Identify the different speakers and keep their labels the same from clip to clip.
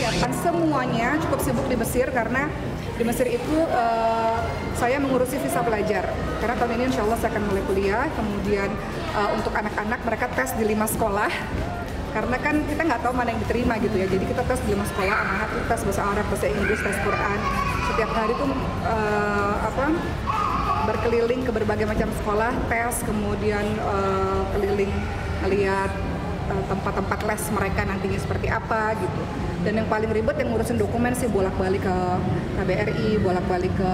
Speaker 1: persiapan semuanya cukup sibuk di Mesir karena di Mesir itu saya mengurusi visa pelajar. Karena tahun ini insya Allah saya akan mulai kuliah, kemudian untuk anak-anak mereka tes di 5 sekolah. Karena kan kita nggak tahu mana yang diterima gitu ya, jadi kita tes di 5 sekolah, anak-anak tes bahasa Arab, bahasa Inggris, tes Quran. Setiap hari tuh berkeliling ke berbagai macam sekolah, tes, kemudian keliling melihat tempat-tempat les mereka nantinya seperti apa gitu. Dan yang paling ribet yang ngurusin dokumen sih, bolak-balik ke KBRI, bolak-balik ke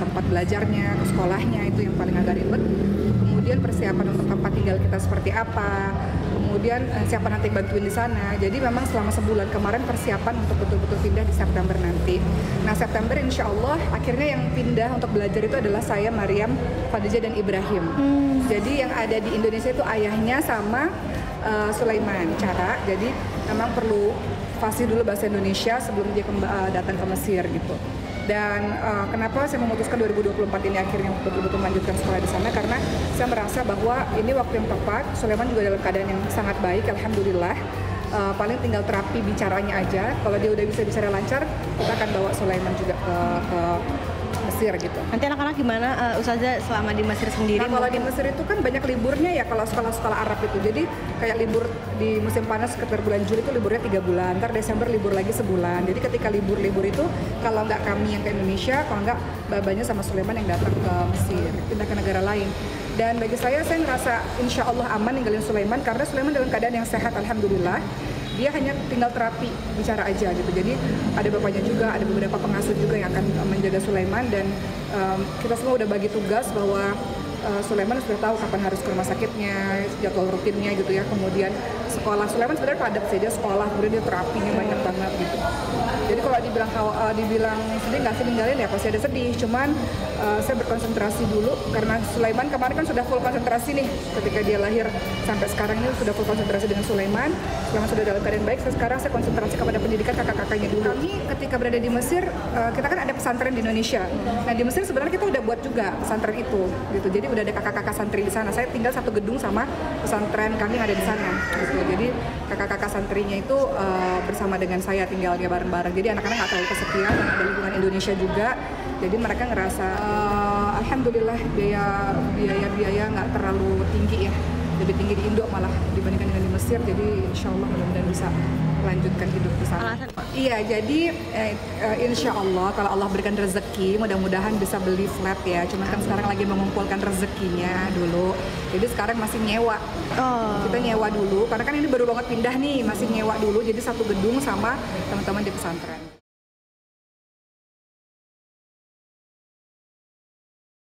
Speaker 1: tempat belajarnya, ke sekolahnya, itu yang paling agak ribet. Kemudian persiapan untuk tempat tinggal kita seperti apa, kemudian siapa nanti bantuin di sana. Jadi memang selama sebulan kemarin persiapan untuk betul-betul pindah di September nanti. Nah September insya Allah akhirnya yang pindah untuk belajar itu adalah saya, Maryam, Khadijah dan Ibrahim. Jadi yang ada di Indonesia itu ayahnya sama Sulaiman Cara. Jadi memang perlu fasih dulu bahasa Indonesia sebelum dia datang ke Mesir gitu. Dan kenapa saya memutuskan 2024 ini akhirnya betul-betul melanjutkan sekolah di sana, karena saya merasa bahwa ini waktu yang tepat. Sulaiman juga dalam keadaan yang sangat baik, alhamdulillah. Paling tinggal terapi bicaranya aja. Kalau dia udah bisa bicara lancar, kita akan bawa Sulaiman juga ke Mesir gitu.
Speaker 2: Nanti anak-anak gimana Ustazah selama di Mesir sendiri?
Speaker 1: Nah, kalau di Mesir itu kan banyak liburnya ya kalau sekolah-sekolah Arab itu. Jadi kayak libur di musim panas sekitar bulan Juli itu liburnya 3 bulan, ntar Desember libur lagi sebulan. Jadi ketika libur-libur itu kalau nggak kami yang ke Indonesia, kalau nggak babanya sama Sulaiman yang datang ke Mesir, pindah ke negara lain. Dan bagi saya ngerasa insya Allah aman ninggalin Sulaiman karena Sulaiman dalam keadaan yang sehat, alhamdulillah. Dia hanya tinggal terapi bicara aja gitu. Jadi ada bapaknya juga, ada beberapa pengasuh juga yang akan menjaga Sulaiman, dan kita semua udah bagi tugas bahwa Sulaiman sudah tahu kapan harus ke rumah sakitnya, jadwal rutinnya gitu ya. Kemudian sekolah Sulaiman sebenarnya padat sih, dia sekolah, kemudian dia terapinya banyak banget gitu. Jadi kalau dibilang sedih nggak sih ninggalin, ya pasti ada sedih. Cuman saya berkonsentrasi dulu karena Sulaiman kemarin kan sudah full konsentrasi nih ketika dia lahir sampai sekarang ini sudah full konsentrasi dengan Sulaiman. Sulaiman sudah dalam keadaan baik. Sekarang saya konsentrasi kepada pendidikan kakak-kakaknya dulu. Kami ketika berada di Mesir, kita kan ada pesantren di Indonesia. Nah di Mesir sebenarnya kita udah buat juga pesantren itu gitu. Jadi udah ada kakak-kakak santri di sana. Saya tinggal satu gedung sama pesantren kami yang ada di sana gitu. Jadi kakak-kakak santrinya itu bersama dengan saya tinggalnya bareng-bareng. Jadi anak-anak nggak terlalu kesepian, ada lingkungan Indonesia juga. Jadi mereka ngerasa alhamdulillah biaya nggak terlalu tinggi ya. Lebih tinggi di Indo malah dibandingkan dengan di Mesir. Jadi insya Allah mudah-mudahan bisa melanjutkan hidup di sana. Iya, jadi insya Allah kalau Allah berikan rezeki, mudah-mudahan bisa beli flat ya. Cuma kan sekarang lagi mengumpulkan rezekinya dulu. Jadi sekarang masih nyewa. Kita nyewa dulu, karena kan ini baru banget pindah nih, masih nyewa dulu. Jadi satu gedung sama teman-teman di pesantren.